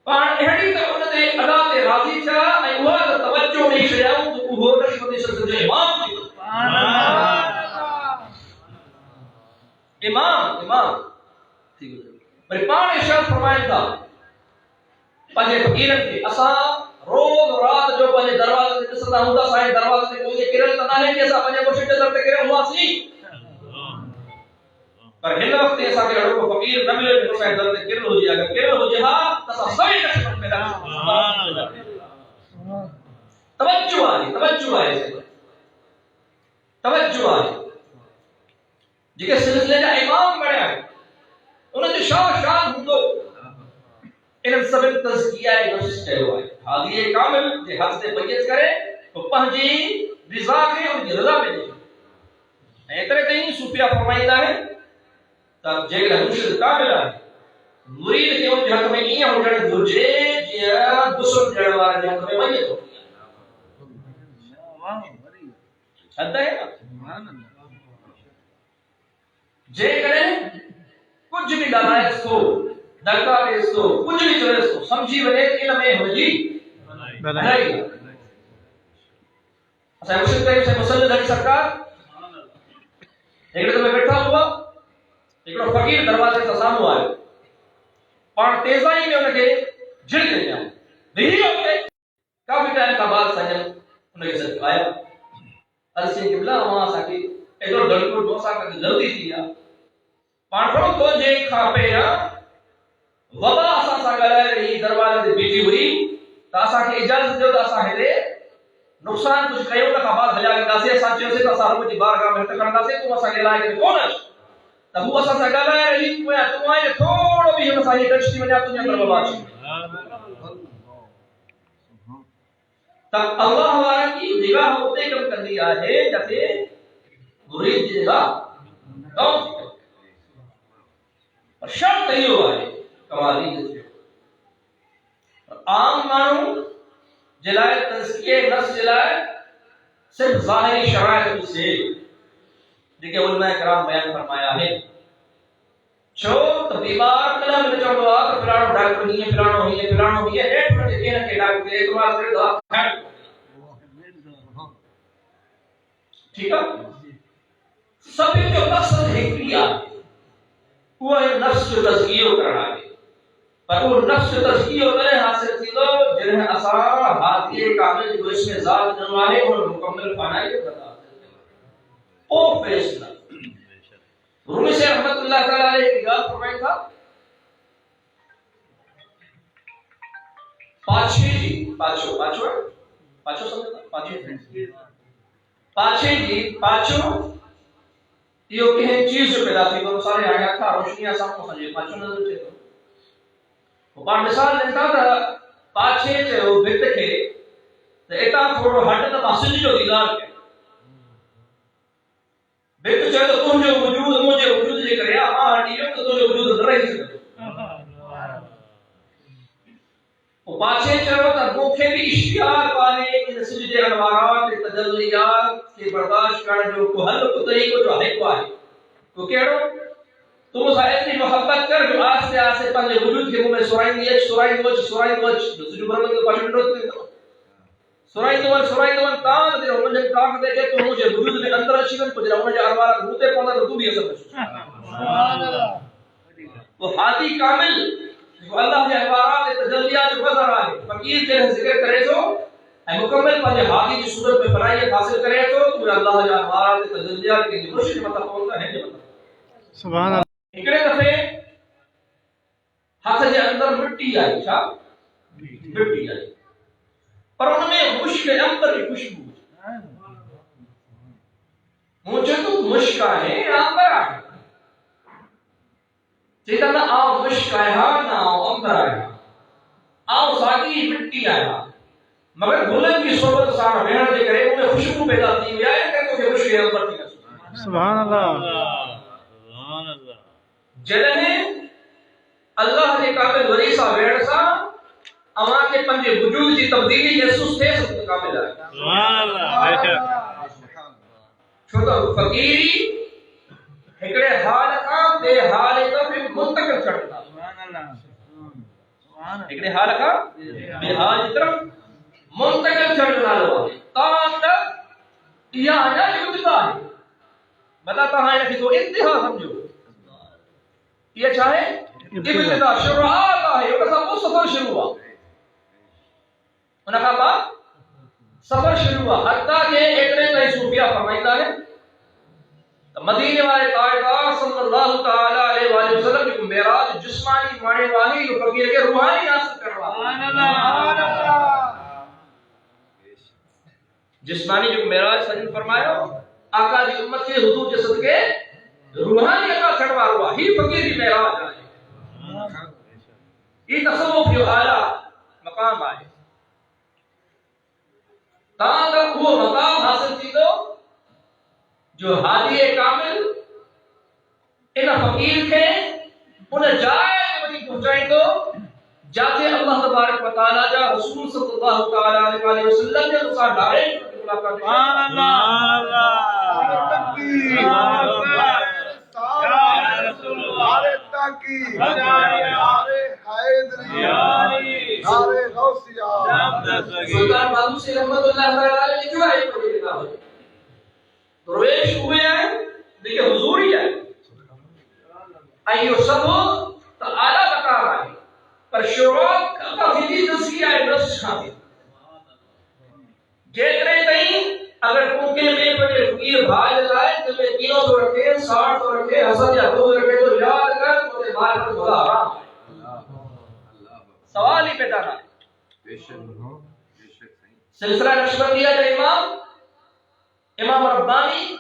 پان اہڑی تا انہ دے اللہ دے راضی چھا اے وہ توجہ نہیں شیاؤں تو وہ رشمتی سلسل جو امام کی امام پر پان ارشاد فرمائیں تھا پنجے فقیرن کے اساں روز رات جو پنجے دروازے تے ڈسندا ہوندا سائیں دروازے تے کوئی کرل نہ ہے کہ اساں پنجے مرشد در تے کرے ہوا سی پر ہن وقت اساں کے اڑو فقیر نہ ملے تو سائیں در تے کرل ہو جی اگر کرل ہو جی ہا تسا سوئی نشمت پیدا سبحان اللہ توجہ ہے جے سلسلے دا امام بنیا ہے انہاں جو شان ہوندو علم سبب تزکیہ نفس چاہیے ہے حاضی کامل جے حق سے بیعت کرے تو پنجی رضا کے ان کی رضا میں دے ایترے کہیں صوفیہ فرمائیدہ ہے تب جے کہ مرشد کامل ہے مرید کے ان حق میں نہیں ہو جڑے گرجے جیا گسل جڑ والا جے حق میں بیعت ہو حد ہے جے کرے کچھ بھی ڈالائے اس کو دلکار اس کو کچھ بھی چلے اس کو سمجھی بنے علم ہو جی بنائی اسے مرشد کریم سے مسلم علی سرکار ایک دفعہ بیٹھا ہوا ایک فقیر دروازے سے سامنے آئے پان تیزائی میں انہیں کے جڑ گیا نہیں ہو گئے کافی ٹائم کا بعد سجن انہیں کے ساتھ آیا ارسی قبلہ وہاں سا کہ ایڈو دلکور دوسا کا جلدی تھی پانٹھوں کو جے کھاپے یا وبا اسا سا گلائے رہی دروازے سے بیٹھی ہوئی تاسا کی اجازت دیو تاسا ہے نقصان کچھ کہو نہ بعد ہجا کے داسے سچے سے تاسا رو جی بارگاہ میں ٹکڑ داسے تو اسا کے لائے کون ہے تب وہ اسا سا گلائے رہی تو آئے تھوڑو بھی ہم سائی ٹچتی میں جاتے ہیں بابا تب اللہ والا کی نگاہ ہوتے کم کر دیا ہے جیسے مرید کی نگاہ کون سی اور شرط نہیں ہوا ہے کمالی جیسے عام مانو جلائے تزکیہ نفس جلائے صرف ظاہری شرائط سے دیکھیں علماء کرام بیان فرمایا ہے چھو تو بیمار کلام میں چاہو دعا تو فلانو ڈاکٹر نہیں ہے فلانو ہی ہے ایٹ پر دیکھیں کہ ڈاکٹر اعتماد کرے دعا کھڑ ٹھیک ہے سبھی جو مقصد حکمیہ وہ ہے نفس جو تزکیہ کرنا ہے پر وہ نفس جو تزکیہ کرے حاصل تھی دو جنہیں اثار حاضی کامل جو اس میں ذات جنوالے اور مکمل فانائی کو بتا او فیصلہ رومی سے رحمت اللہ تعالیٰ علیہ کی گال فرمائی تھا پاچھے جی پاچھو سمجھتا پاچھے جی پاچھو یہ کہیں چیز جو پیدا تھی وہ سارے آیا تھا روشنی آسان کو سمجھے پاچھو نظر تھے وہ پان مثال لیتا تھا پاچھے سے وہ بکت کے تو ایتا تھوڑو ہٹ تا مسجد جو دیدار کے بکت چاہے تو تم جو وجود مجھے وجود لے کر یا ماں ہٹی ہو تو تم جو وجود در رہی سکتے وہ پاچھے چاہے تو موکھے بھی اشتیار پانے ان سجد انوارات تجلیات کے برداشت کرنے جو کو حل کو طریقو جو ہے کو آئے تو کہڑو تم اس اتنی محبت کر جو آستے آستے پنجے وجود کے منہ میں سورائی دوچ جو برمت کے پاچھو نڈو تو سورائی دوان تان دے ہو منجن کاک دے کہ تو مجھے وجود میں اندر اچھیون کچھ رہا مجھے اروالا بھوتے پوندہ تو بھی اثر نشو وہ حاضی کامل جو اللہ کے احبارات تجلیات جو بزر آئے فقیر کے ذکر کرے تو مکمل پنجے حاضی کی صورت میں فنائیت حاصل کرے تو اللہ کے احبارات تجلیات کے مرشد مطلب ہوتا ہے جو مطلب سبحان اللہ اکڑے دفعے حق جے اندر مٹی آئی چھا مٹی آئی پر ان میں مشک عنبر کی خوشبو مجھے تو مشک ہے عنبر ہے چیتا نہ آؤ مشک آیا نہ آؤ عنبر آیا آؤ ساگی مٹی آیا مگر بھولن کی صحبت سان رہن دے کرے انہیں خوشبو پیدا تھی ہوئی آئے کہ مجھے مشک عنبر تھی سبحان اللہ سبحان اللہ جنہیں اللہ کے قابل وریثہ ویڑ سا اما کے پنجے وجود کی تبدیلی محسوس تھے سب قابل ہے سبحان اللہ بے شک چھوٹا فقیری ہکڑے حال کا بے حال طرف منتقل چڑھتا سبحان اللہ ہکڑے حال کا بے حال طرف منتقل چڑھنا لو تا تک یہ آیا ابتدا ہے بتاتا ہاں کہ تو انتہا سمجھو یہ چاہے ابتدا شروعات ہے وہ سب سفر شروع ہوا انہاں کا بعد سفر شروع ہوا حتیٰ کہ اتنے تئی صوفیہ فرمائندہ ہے مدینے والے تاجدار صلی اللہ تعالی علیہ وآلہ وسلم کی معراج جسمانی مانے والی جو فقیر کے روحانی حاصل کروا سبحان اللہ جسمانی جو معراج سجن فرمایا آقا دی امت کے حضور کے صدقے روحانی عطا چڑھوا ہوا ہی فقیر کی معراج آئے یہ تصوف جو اعلیٰ مقام آئے تاں تک وہ مقام حاصل کی تو جو ہادی کامل ان فقیر کے انہیں جائے وہی پہنچائیں تو جاتے اللہ تبارک و تعالی جا رسول صلی اللہ تعالی علیہ وسلم نے اسا ڈائریکٹ ملاقات سبحان اللہ تکبیر یا رسول اللہ تاکید نعرہ حیدری حیدری نعرہ غوثیہ سلطان بابو سے رحمت اللہ تعالی علیہ نے کیوں آئی پڑھی لکھا ہے رویش ہوئے ہیں دیکھیں حضور ہی ہے ایو سب تعالی بتا رہا ہے پر شروعات کا فیدی تذکیہ ہے نفس شامل جیتنے تئیں اگر کوکے میں بڑے فقیر بھائی لائے تو میں 300 تو رکھے 60 تو رکھے حسن یا خود رکھے تو یاد کر تو بار پر بھلا حرام ہے سوال ہی پیدا نہ سلسلہ نقشبندیہ کا امام ربانی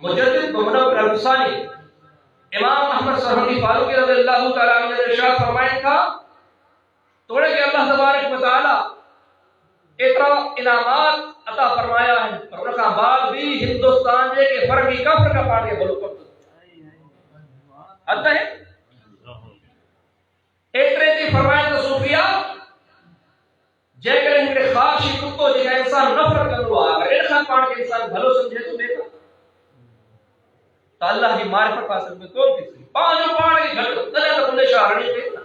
مجدد محمد الحسانی امام احمد سرحدی فاروقی رضی اللہ تعالیٰ عنہ نے ارشاد فرمائے تھا توڑے کہ اللہ تبارک و تعالیٰ اتنا انعامات عطا فرمایا ہے اور ان کا بعد بھی ہندوستان جے کے فرقی کفر کا پاڑ کے بلو کرتا آتا ہے اتنے تھی فرمایا تھا صوفیہ جے کریں کہ خواہشی کتو جے کا انسان نفرت کر رہا اگر ان خان پاڑ کے انسان بھلو سمجھے تو دیکھا تو اللہ کی معرفت حاصل میں کون کسی پانچ پاڑ کے گھر تلے تو کلے شاہرنی دیکھنا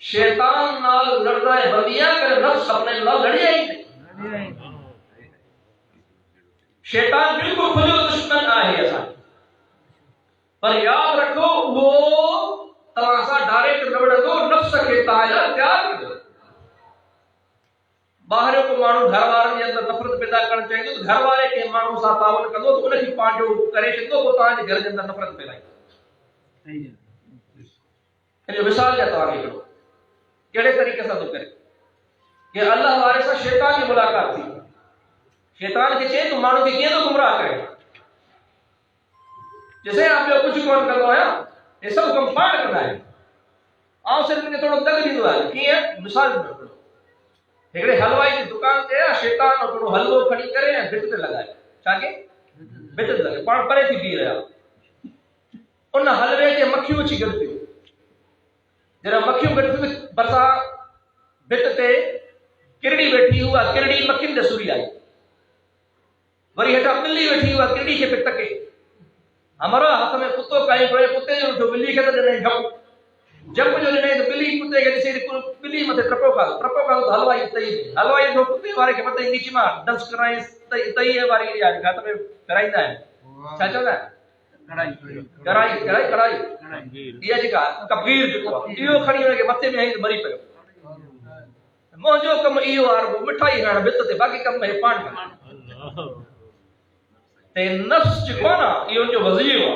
شیطان نال لڑ رہا ہے بندیاں کر نفس اپنے نال لڑیا ہی نہیں شیطان بالکل کھلو دشمن آئے ایسا پر یاد رکھو وہ تماسا ڈائریکٹ لڑ دو نفس کے تاجا تیار کر دو باہر کو مانو گھر والے کے اندر نفرت پیدا کرنا چاہیے تو گھر والے کے مانو ساتھ تعاون کر دو تو انہیں کی پانچو کرے چھو وہ تاج گھر کے اندر نفرت پیدا کرے یہ مثال جاتا آگے کرو کیڑے طریقے سے تو کرے کہ اللہ ہمارے ساتھ شیطان کی ملاقات تھی شیطان کے چاہیے تو مانو کہ کیا تو گمراہ کرے جیسے آپ نے کچھ کون کر دو ہے یہ سب کم پاٹ کرنا ہے آؤں سے انہیں تھوڑا تک نہیں دو ہے کی ہے مثال میں کرو ایکڑے حلوائی کی دکان تے شیطان اور تھوڑا حلوہ کھڑی کرے ہیں بٹتے لگائے چاکے بٹتے لگائے پاڑ پرے تھی بھی رہا انہا حلوے کے مکھیوں چی گرتی ہو جرا مکھیوں گرتی ہو برسا بٹتے کرڑی بیٹھی ہوا کرڑی مکھین دے سوری آئی وری ہٹا بلی بیٹھی ہوا کرڑی کے پہ تکے ہمارا ہاتھ میں کتوں کہیں پڑے کتے جو بلی کے در نہیں جھاؤ جب جو نہیں تو بلی کتے کے جیسے بلی متے ٹرپو کا تو حلوائی تئی حلوائی جو کتے وارے کے پتہ نیچے ماں ڈنس کرائیں تئی ہے واری یاد گھات میں کرائندا ہے چاچا نا کڑائی یہ جگہ کبیر جو یہ کھڑی ہونے کے متے میں ہے مری پے موجو کم ایو آر مٹھائی کھانا بت تے باقی کم ہے پان کا تے نفس جو نا یہ جو وزیر ہوا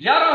11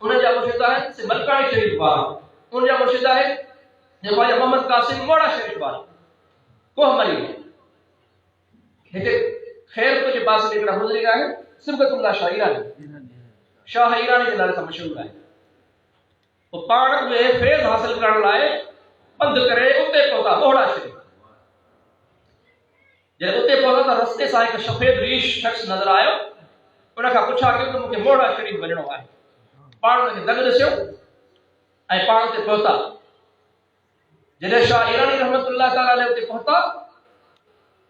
ان جا مرشد ہے سے ملکانی شریف والا ان جا مرشد ہے جو خواجہ محمد قاسم موڑا شریف والا کوہ مری ہے خیر کو جو پاس لکھنا حضری کا ہے سبقت اللہ شاہ ایرانی کے نالے سے مشہور ہے وہ پان میں فیض حاصل کرنے لائے بند کرے اتے پہنچا موڑا شریف جب اتے پہنچا تو رستے سے ایک سفید ریش شخص نظر آیا انہاں کا پوچھا کہ تو مجھے موڑا شریف وجنو ہے پان کے دگ دسیو اے پان تے پہنچا جڏهن شاہ ایرانی رحمت اللہ تعالی علیہ تے پہنچا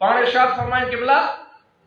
پان شاہ فرمائے کہ بلا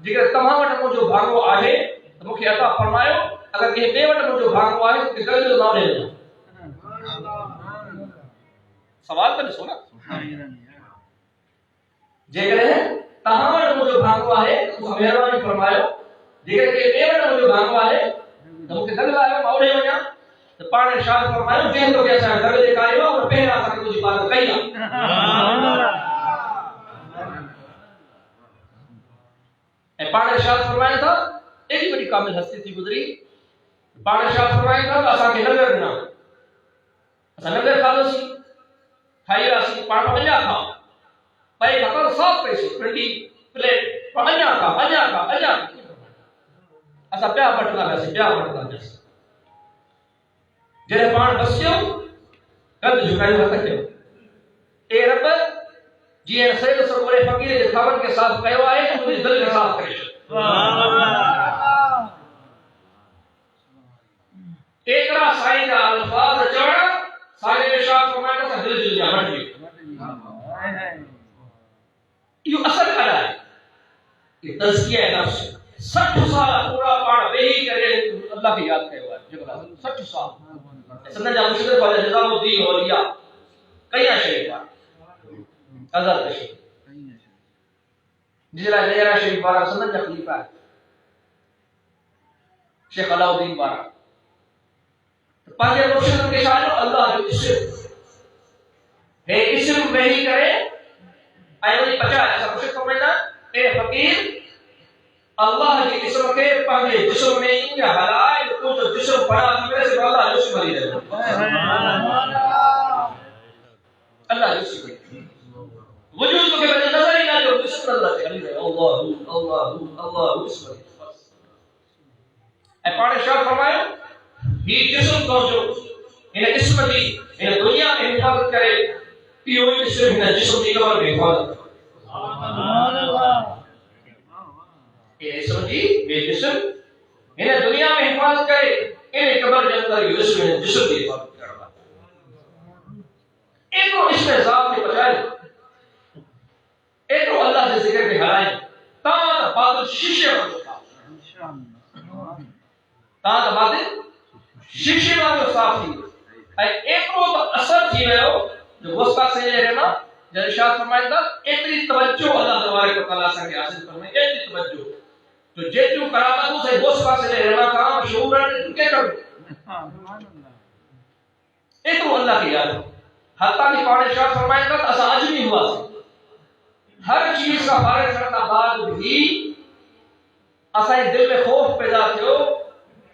جگر تمام وٹ مجھو بھاگو آہے تو مکھے عطا فرمایو اگر کہ بے وٹ مجھو بھاگو آہے تو دل جو نہ لے سوال تو سونا جگر تمام وٹ مجھو بھاگو آہے تو مہربانی فرمایو جگر کہ بے وٹ مجھو بھاگو آہے تو مکھے دل آیا ماوڑے وجا تو پان شاہ فرمایو جن تو کیسا ہے دل دکھایو اور پہلا سا تجھ بات کہیا سبحان اللہ پان شاہ فرمایا تھا ایک بڑی کامل ہستی تھی گزری پان شاہ فرمایا تھا اسا کے نظر نہ اسا نظر کھالو سی کھائی راسی پان پنجا کھا پے خطر صاف پیسے 20 پلیٹ پنجا کھا اسا پیا پٹنا ویسے پیا پٹنا ویسے جڑے پان بسیو کد جھکائی ہتھ کیو اے رب جی سید سرور فقیر کے خاون کے ساتھ کہو آئے تو مجھے دل کے ساتھ کرے سبحان اللہ ایکڑا سائیں کا الفاظ چڑھا سارے میں شاہ فرمایا تھا دل جل جا مٹ گئی یہ اثر کر ہے یہ تزکیہ نفس 60 سال پورا پاڑ وہی کرے اللہ کی یاد کرے جگہ 60 سال سنن جا مشرف والے نظام الدین اولیاء کئی شریف آزاد شریف جزیرہ نیرہ شریف بارہ سنن جا خلیفہ ہے شیخ علاء الدین بارہ پانچے مرشد کے شاہ اللہ جو اسم ہے اسم وہی کرے آئے وہی پچا ایسا مرشد فرمائنا اے فقیر اللہ کے اسم کے پانچے جسم میں انجا حلائے تو جو جسم پڑا میرے سے اللہ جسم بھری دے اللہ جسم بھری وجود کے بجے نظر ہی نہ جو بسم اللہ سے علی اللہ بسم اللہ اے پانے شاہ فرمایا یہ جسم کو جو انہیں اسم دی انہیں دنیا میں حفاظت کرے پیو ہی صرف انہیں جسم کی قبر میں حفاظت سبحان اللہ یہ اسم دی یہ جسم انہیں دنیا میں حفاظت کرے انہیں قبر جنتر کی جسم کی حفاظت کرے ایک کو اس میں ذات کے بچائے ایک تو اللہ سے ذکر کے ہرائیں تاں باطل شیشے میں صاف تاں باطل شیشے میں صاف تھی ایک تو اثر تھی رہو جو وسطہ سے لے رہنا جب ارشاد فرمائے تھا اتنی توجہ اللہ تبارک و تعالیٰ سے حاصل فرمائے اتنی توجہ تو جیتو کرامتوں سے وسطہ سے لے رہنا کام شعور ہے کیا کرو ایک تو اللہ کی یاد حتیٰ کہ پانے شاہ فرمائے تھا اسا عجمی ہوا سے ہر چیز کا فارغ کرنا بعد بھی اسائیں دل میں خوف پیدا تھیو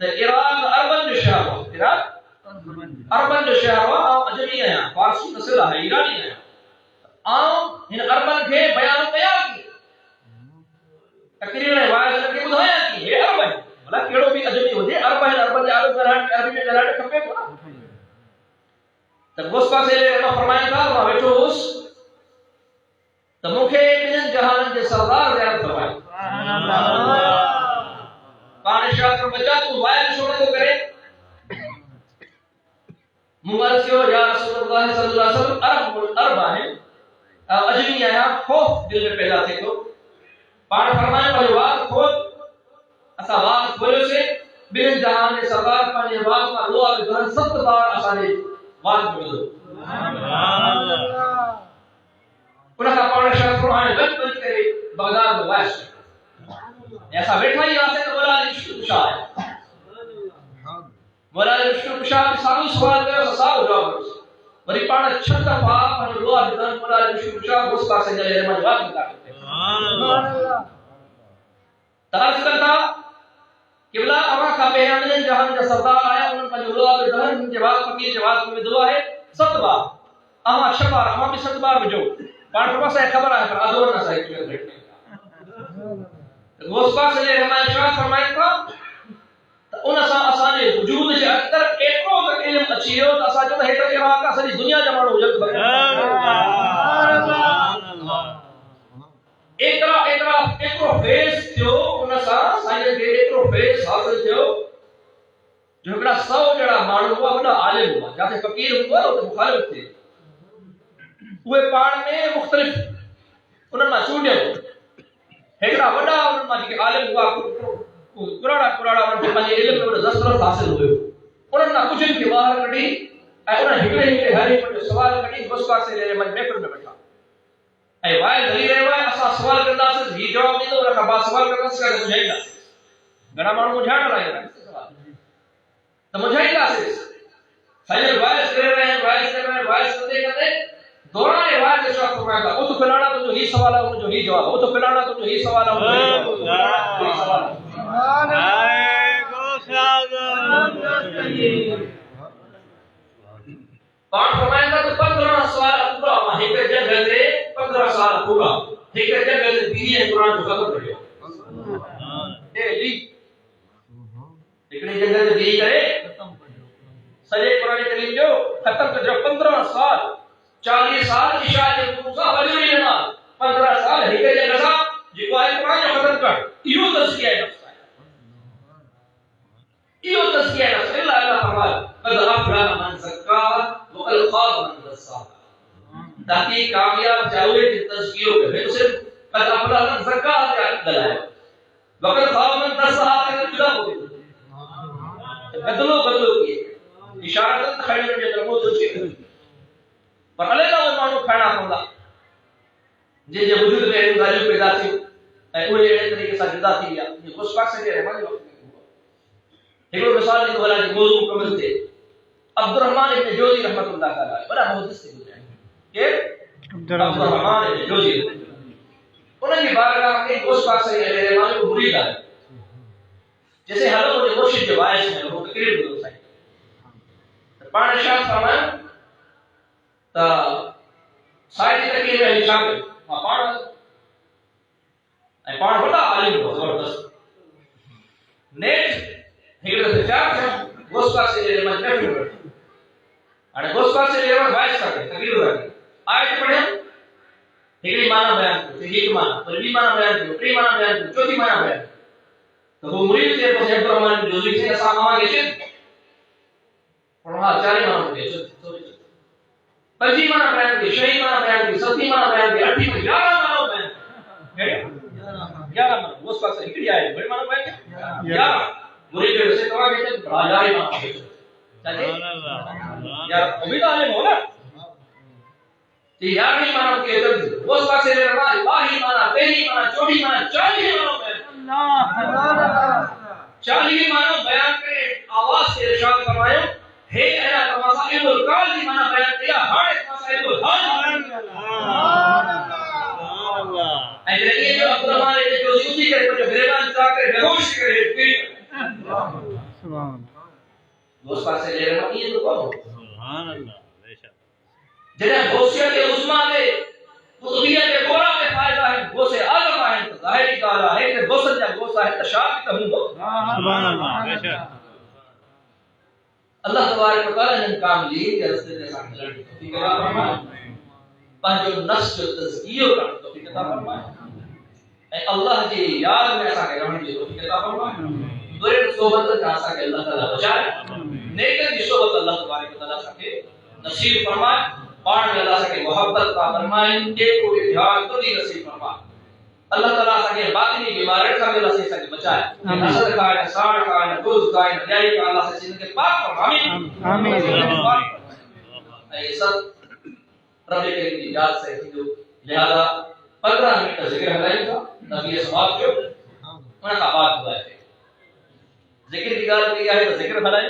تے عراق اربن جو شہر ہوا عراق اربن جو شہر ہوا آؤں عجمی ہے فارسی نسل ہے ایرانی ہے آؤں ان اربن کے بیان کیا کی تقریر نے واضح کے بدھایا کی یہ ارب ہے بلا کیڑو بھی عجمی ہو جائے ارب ہے اربن جا عربی میں جلاٹے کھپے کو نا تب اس پاس سے فرمایا تھا وہاں بیٹھو اس تو مکھے بن جہان کے سردار زیارت فرمائے پانے شاہ کا بچہ تو وائل چھوڑے تو کرے ممرسیو یا رسول اللہ صلی اللہ علیہ وسلم عرب ہے عجمی آیا خوف دل میں پیدا تھے تو پانے فرمائے پہلے وقت خود اسا وقت کھولو سے بن جہان کے سردار پانے وقت کا لو آگے دھن 7 بار اسانے وقت ملو انہاں کا پانے شاہ فرمائے بچ کرے بغداد میں وائس ایسا بیٹھا ہی آسے تو مولا علی عشق شاہ ہے مولا علی عشق شاہ کی سالو سوال کرے تو سالو جواب کرے وری پانے 6 دفعہ پانے دعا دیدن مولا علی عشق شاہ اس کا سے جلے رحمت جواب دیتا کرتے سردار آیا انہوں نے دعا کے دہن جواب فقیر جواب میں دعا ہے 7 بار اما شبار اما بھی 7 بار وجو پان پر سے خبر ہے پر ادور نہ سائے کے بیٹھنے وہ پاس سے ہمارے شاہ فرمائے تھا ان اساں جے وجود جے اندر ایترو تک علم اچي هو ته اساں جو هيك عراق سڄي دنيا جا ماڻهو جلد ایترو فیس ٿيو ان سان سائن کي ایترو فیس حاصل ٿيو جو هڪڙا 100 جڙا ماڻهو هوا وڏا عالم هوا جاته فقير هوا او مخالف ٿي اهي پاڻ ۾ مختلف انهن مان چونڊيو هڪڙا وڏا انهن مان جيڪي عالم هوا قراڑا ان کي پنهنجي علم جو دسترس حاصل هيو انهن نا کجهن کي ٻاهر کڍي ۽ انهن هڪڙي هر هڪ جو سوال کڍي بس پاسي لي من محفل ۾ بيٺا ۽ وائل هلي رهيو آهي اسان سوال ڪنداسين هي جواب ڏيندو ان کان بعد سوال ڪنداسين ڪا سمجھائينداسين گھڻا ماڻهو مجھاڻ لاءِ ته مجھائينداسين سائل وائل ڪري رهي ڪندي دوران وائل جو شاخ فرمایا او تو فلانا تو هي سوال ہے ان جو هي جواب او تو فلانا تو هي سوال ہے هي سوال پان فرمائندا تو 15 سوال پورا هڪ جگہ تي 15 سال پورا هڪ جگہ تي دیني قرآن جو ختم ڪريو ڈيلي هڪڙي جگہ تي دیني ڪري سڄي قرآن کریم جو ختم ڪريو 15 سال 40 سال عشاء جي موسا حضوري نماز 15 سال هڪ جگہ سان جيڪو آهي قرآن جو ختم ڪر اهو تزکیہ نفس ايو تزکیہ نفس اللہ فرمایا قد افلح من زکاها وقد خاب من دساها تاکہ کامیاب جاوے کی تزکیہ کرے تو صرف قد افلح من زکاها کیا دلائل وقد خاب من دساها کا جدا ہو گیا بدلو کیے اشارت خیر جو درمو تو چھ پر علیحدہ وہ مانو کھانا پوندا جن جے وجود میں غالب پیدا تھی اے وہ اڑے طریقے سے جدا تھی گیا یہ خوش پاک سے رحمان وقت ایک مثال دی والا جو موضوع مکمل تھے عبد الرحمن ابن جوزی رحمۃ اللہ تعالی بڑا محدث تھے کہ عبد الرحمن ابن جوزی انہوں نے بارگاہ کے خوش پاک سے رحمان کو مرید آئے جیسے حضرت کے مرشد جو وائس ہیں وہ تقریر دو سائیں پان شاہ فرمایا تا سائیں تقریر میں حساب ہے پان بڑا عالم ہو زبردست نیٹ هيك ده تعرف وصفه سي لما تفهم انا وصفه سي لما بايس کرتے تقریر ہوتی آیت پڑھیں هيك معنی بیان کرتے هيك معنی پر بھی معنی بیان کرتے ٹری معنی بیان کرتے چوتھی معنی بیان تو وہ مرید سے تو عبد الرحمن جوزی سے اساں آگے چل پڑھا چارے معنی دے چل پنجی معنی بیان کرتے شہی معنی بیان کرتے ستی معنی بیان کرتے اٹھی میں 11 معنی بیان 11 معنی وصفه سے ہکڑی آئے بڑے معنی بیان 11 مرید سے تو آگے چل راجا ہی معنی یار ابھی تو عالم ہو نا کہ یار ہی معنی کے ادھر وہ اس پاس سے رہا باہی معنی پہلی معنی چوٹھی معنی 40 معنی بیان 40 معنی بیان کے آواز سے ارشاد فرمایا ہے انا تماسا ابن القال دی معنی بیان کیا ہر تماسا ابن الحج اجر یہ جو عبد الرحمن نے جو اسی کے جو گریبان چا کر بیہوش کرے سبحان وہ پاس سے لے رہا یہ تو کہو سبحان اللہ بے شک جڑا غوثیت عظما میں قطبیت کورا میں فائدہ ہے وہ سے اعظم ہے ظاہری کالا ہے کہ غوث جب غوث ہے تشاق کہوں سبحان اللہ بے شک اللہ تبارک و تعالی نے کام لی کہ رسول کے ساتھ چلنے کی توفیق عطا فرمائے پنجو نفس جو تزکیہ کرنے کی توفیق عطا فرمائے اے اللہ جی یاد میں ایسا کہ رہنے کی توفیق عطا فرمائے دوری صحبت کا ایسا کہ اللہ تعالی بچائے نیکن کی صحبت اللہ تبارک و تعالی سکے نصیب فرمائے پاڑھ اللہ سکے محبت کا فرمائے ایک کوئی دھیان تو نہیں نصیب فرمائے اللہ تعالیٰ سکے باطنی بیماری کا بھی اللہ سے سکے بچائے نصر کا ہے ساڑھ کا ہے دوز کا ہے نیائی کا اللہ سے سکے پاک فرمائے آمین ایسا رب کریم کی یاد سے جو لہذا 15 منٹ کا ذکر ہے گا نبی اسماعیل جو انہوں کا بات ہوا ہے ذکر کی گال کی ہے تو ذکر بھلائی